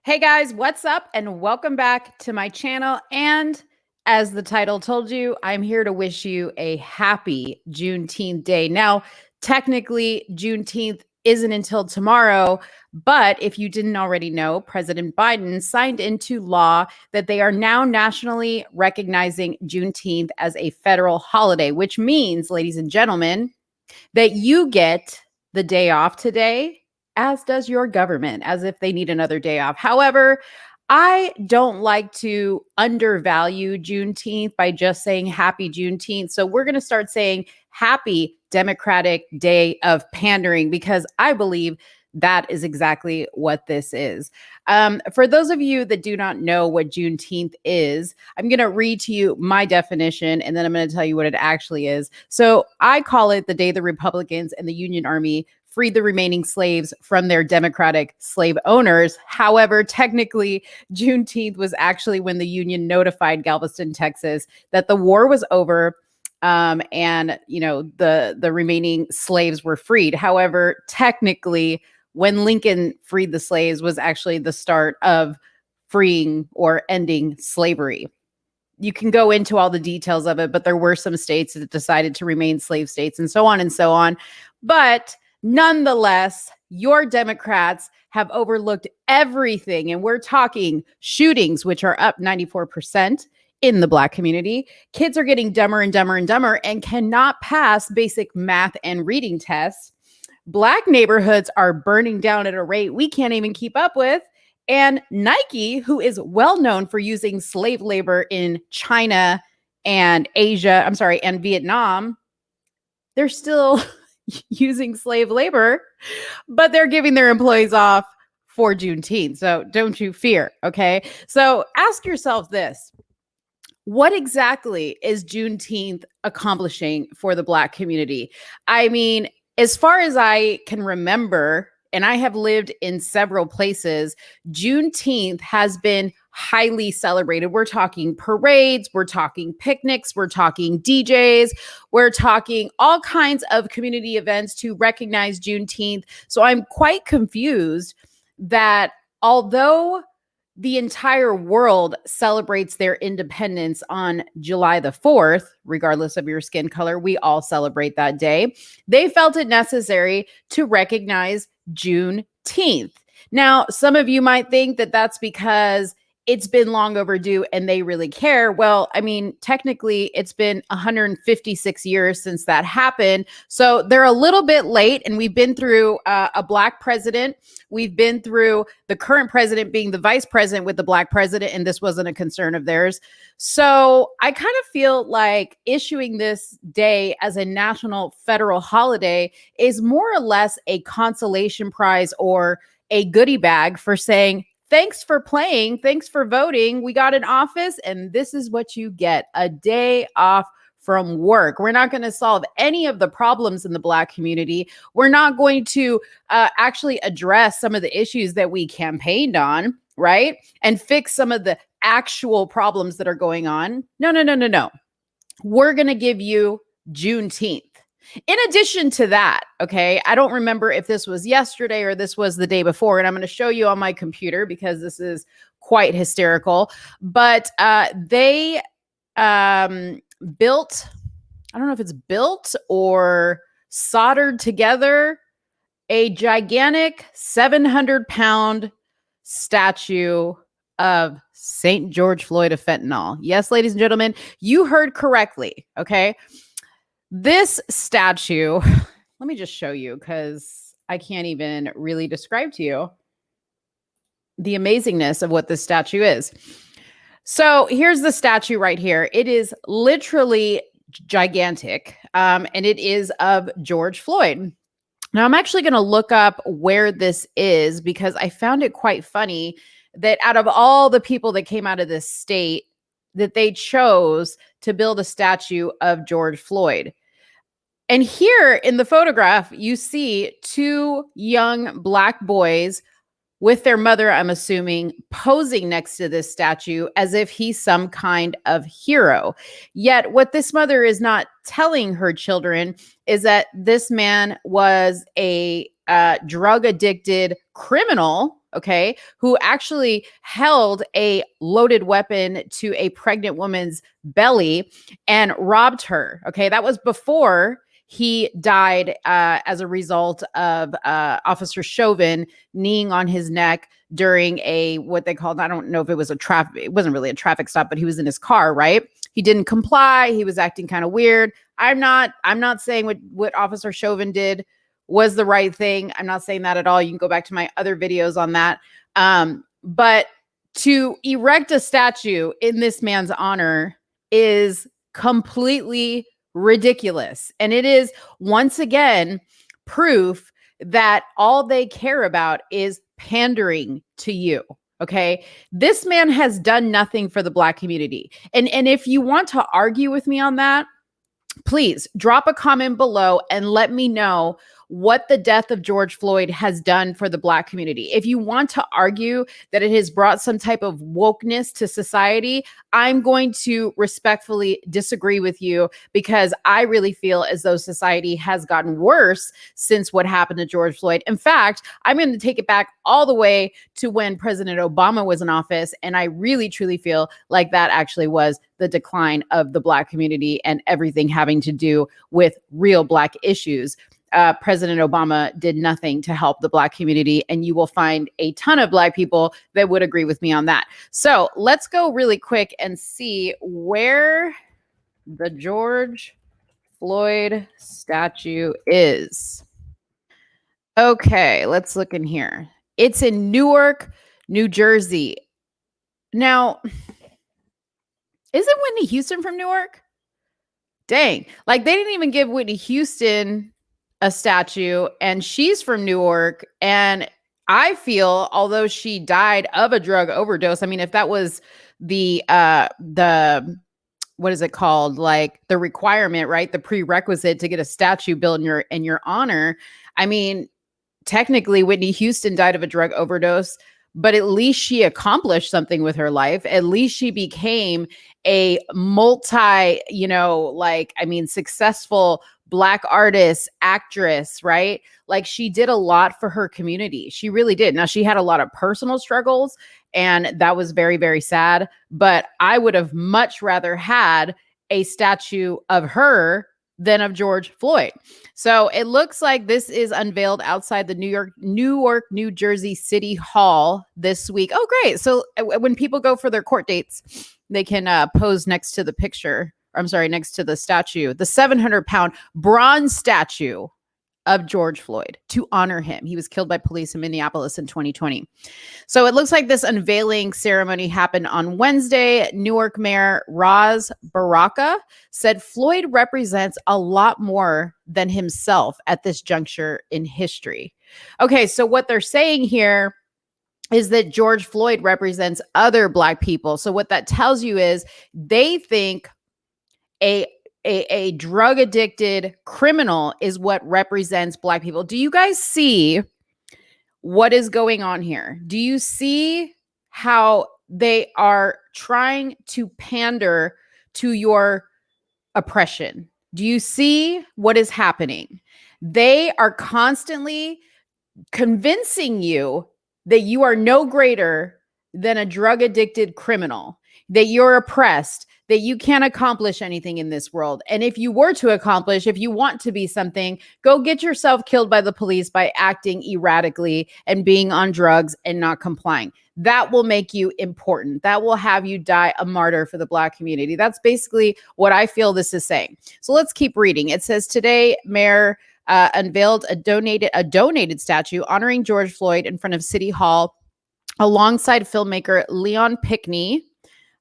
Hey guys, what's up? And welcome back to my channel. And as the title told you, I'm here to wish you a happy Juneteenth day. Now, technically, Juneteenth isn't until tomorrow, but if you didn't already know, President Biden signed into law that they are now nationally recognizing Juneteenth as a federal holiday, which means, ladies and gentlemen, that you get the day off today, as does your government, as if they need another day off. However, I don't like to undervalue Juneteenth by just saying happy Juneteenth. So we're going to start saying happy Democratic Day of Pandering, because I believe that is exactly what this is. For those of you that do not know what Juneteenth is, I'm going to read to you my definition, and then I'm going to tell you what it actually is. So I call it the day the Republicans and the Union Army freed the remaining slaves from their Democratic slave owners. However, technically, Juneteenth was actually when the Union notified Galveston, Texas, that the war was over. And the remaining slaves were freed. However, technically, when Lincoln freed the slaves was actually the start of freeing or ending slavery. You can go into all the details of it, but there were some states that decided to remain slave states and so on and so on. But nonetheless, your Democrats have overlooked everything. And we're talking shootings, which are up 94% in the Black community. Kids are getting dumber and dumber and dumber and cannot pass basic math and reading tests. Black neighborhoods are burning down at a rate we can't even keep up with. And Nike, who is well known for using slave labor in China and and Vietnam, they're still using slave labor, but they're giving their employees off for Juneteenth. So don't you fear, okay? So ask yourself this. What exactly is Juneteenth accomplishing for the Black community? I mean, as far as I can remember, and I have lived in several places, Juneteenth has been highly celebrated. We're talking parades, we're talking picnics, we're talking DJs, we're talking all kinds of community events to recognize Juneteenth. So I'm quite confused that although the entire world celebrates their independence on July the 4th, regardless of your skin color. We all celebrate that day. They felt it necessary to recognize Juneteenth. Now, some of you might think that that's because it's been long overdue and they really care. Well, I mean, technically, it's been 156 years since that happened. So they're a little bit late, and we've been through a Black president. We've been through the current president being the vice president with the Black president, and this wasn't a concern of theirs. So I kind of feel like issuing this day as a national federal holiday is more or less a consolation prize or a goodie bag for saying, thanks for playing. Thanks for voting. We got an office, and this is what you get: a day off from work. We're not going to solve any of the problems in the Black community. We're not going to actually address some of the issues that we campaigned on, right? And fix some of the actual problems that are going on. No. We're going to give you Juneteenth. In addition to that, okay, I don't remember if this was yesterday or this was the day before, and I'm going to show you on my computer because this is quite hysterical, but they built, I don't know if it's built or soldered together, a gigantic 700-pound statue of St. George Floyd of fentanyl. Yes, ladies and gentlemen, you heard correctly, okay? This statue, let me just show you because I can't even really describe to you the amazingness of what this statue is. So here's the statue right here. It is literally gigantic, and it is of George Floyd. Now, I'm actually going to look up where this is because I found it quite funny that out of all the people that came out of this state, that they chose to build a statue of George Floyd. And here in the photograph, you see two young Black boys with their mother, I'm assuming, posing next to this statue as if he's some kind of hero. Yet what this mother is not telling her children is that this man was a drug-addicted criminal, okay, who actually held a loaded weapon to a pregnant woman's belly and robbed her. Okay, that was before he died as a result of Officer Chauvin kneeing on his neck during a what they called, I don't know if it was a traffic, it wasn't really a traffic stop, but he was in his car, right? He didn't comply. He was acting kind of weird. I'm not saying what Officer Chauvin did was the right thing. I'm not saying that at all. You can go back to my other videos on that. But to erect a statue in this man's honor is completely ridiculous. And it is, once again, proof that all they care about is pandering to you. Okay. This man has done nothing for the Black community. And if you want to argue with me on that, please drop a comment below and let me know what the death of George Floyd has done for the Black community. If you want to argue that it has brought some type of wokeness to society, I'm going to respectfully disagree with you, because I really feel as though society has gotten worse since what happened to George Floyd. In fact, I'm going to take it back all the way to when President Obama was in office, and I really truly feel like that actually was the decline of the Black community and everything having to do with real Black issues. President Obama did nothing to help the Black community, and you will find a ton of Black people that would agree with me on that. So let's go really quick and see where the George Floyd statue is. Okay, let's look in here. It's in Newark, New Jersey. Now, isn't Whitney Houston from Newark? Dang, like they didn't even give Whitney Houston a statue, and she's from Newark. And I feel, although she died of a drug overdose, I mean, if that was the what is it called, like the requirement, right, the prerequisite to get a statue built in your honor, I mean, technically Whitney Houston died of a drug overdose, but at least she accomplished something with her life. At least she became a successful Black artist, actress, right? Like, she did a lot for her community. She really did. Now, she had a lot of personal struggles, and that was very, very sad. But I would have much rather had a statue of her than of George Floyd. So it looks like this is unveiled outside the Newark, New Jersey City Hall this week. Oh, great. So when people go for their court dates, they can pose next to the picture. Next to the statue, the 700-pound bronze statue of George Floyd, to honor him. He was killed by police in Minneapolis in 2020. So it looks like this unveiling ceremony happened on Wednesday. Newark Mayor Ras Baraka said Floyd represents a lot more than himself at this juncture in history. Okay, so what they're saying here is that George Floyd represents other Black people. So what that tells you is they think a drug addicted criminal is what represents Black people. Do you guys see what is going on here? Do you see how they are trying to pander to your oppression? Do you see what is happening? They are constantly convincing you that you are no greater than a drug addicted criminal, that you're oppressed, that you can't accomplish anything in this world. And if you were to accomplish, if you want to be something, go get yourself killed by the police by acting erratically and being on drugs and not complying. That will make you important. That will have you die a martyr for the Black community. That's basically what I feel this is saying. So let's keep reading. It says, today, Mayor unveiled a donated statue honoring George Floyd in front of City Hall alongside filmmaker Leon Pickney,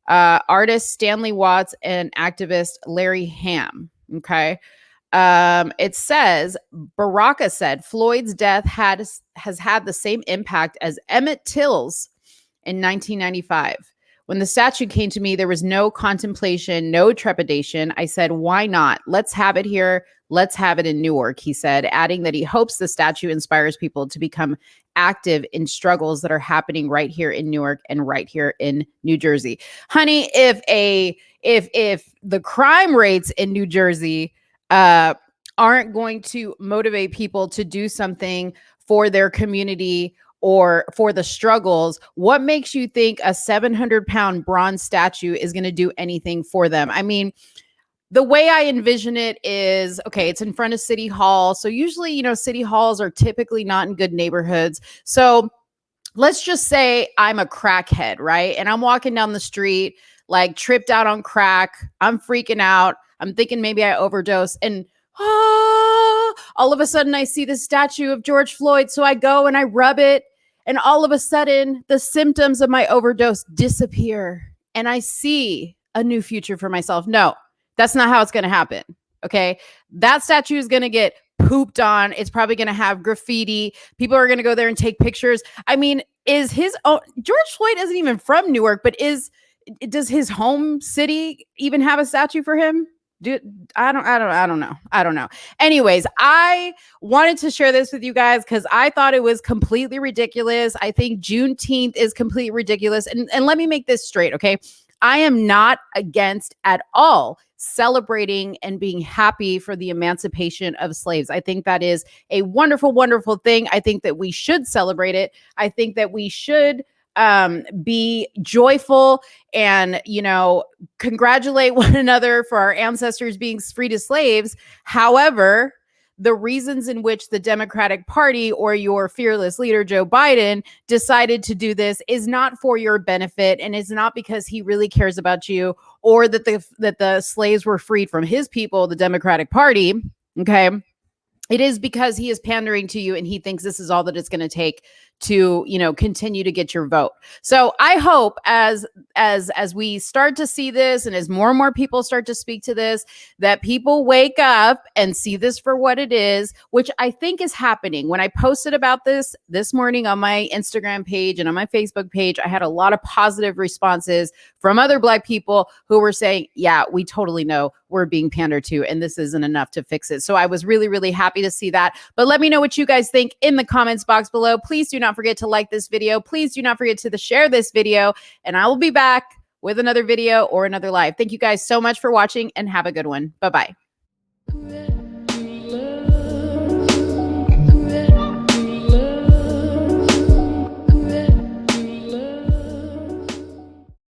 artist Stanley Watts, and activist Larry Hamm. Okay. It says, Baraka said Floyd's death has had the same impact as Emmett Till's in 1995. When the statue came to me, there was no contemplation, no trepidation. I said, why not? Let's have it here. Let's have it in Newark, he said, adding that he hopes the statue inspires people to become active in struggles that are happening right here in Newark and right here in New Jersey. Honey, if the crime rates in New Jersey aren't going to motivate people to do something for their community or for the struggles, what makes you think a 700-pound bronze statue is going to do anything for them? I mean, the way I envision it is, okay, it's in front of City Hall. So usually, you know, City Halls are typically not in good neighborhoods. So let's just say I'm a crackhead, right? And I'm walking down the street, like tripped out on crack. I'm freaking out. I'm thinking maybe I overdose. And all of a sudden I see the statue of George Floyd. So I go and I rub it. And all of a sudden the symptoms of my overdose disappear. And I see a new future for myself. No, that's not how it's going to happen. Okay. That statue is going to get pooped on. It's probably going to have graffiti. People are going to go there and take pictures. I mean, is his own George Floyd isn't even from Newark, but does his home city even have a statue for him? I don't know. Anyways, I wanted to share this with you guys because I thought it was completely ridiculous. I think Juneteenth is completely ridiculous. And let me make this straight, okay? I am not against at all celebrating and being happy for the emancipation of slaves. I think that is a wonderful, wonderful thing. I think that we should celebrate it. I think that we should be joyful and, you know, congratulate one another for our ancestors being freed as slaves. However, the reasons in which the Democratic Party or your fearless leader, Joe Biden, decided to do this is not for your benefit, and is not because he really cares about you or that the slaves were freed from his people, the Democratic Party. Okay. It is because he is pandering to you and he thinks this is all that it's going to take to, you know, continue to get your vote. So I hope as we start to see this and as more and more people start to speak to this, that people wake up and see this for what it is, which I think is happening. When I posted about this morning on my Instagram page and on my Facebook page, I had a lot of positive responses from other Black people who were saying, yeah, we totally know we're being pandered to and this isn't enough to fix it. So I was really, really happy to see that. But let me know what you guys think in the comments box below. Please do not forget to like this video. Please do not forget to share this video, and I will be back with another video or another live. Thank you guys so much for watching and have a good one. Bye-bye.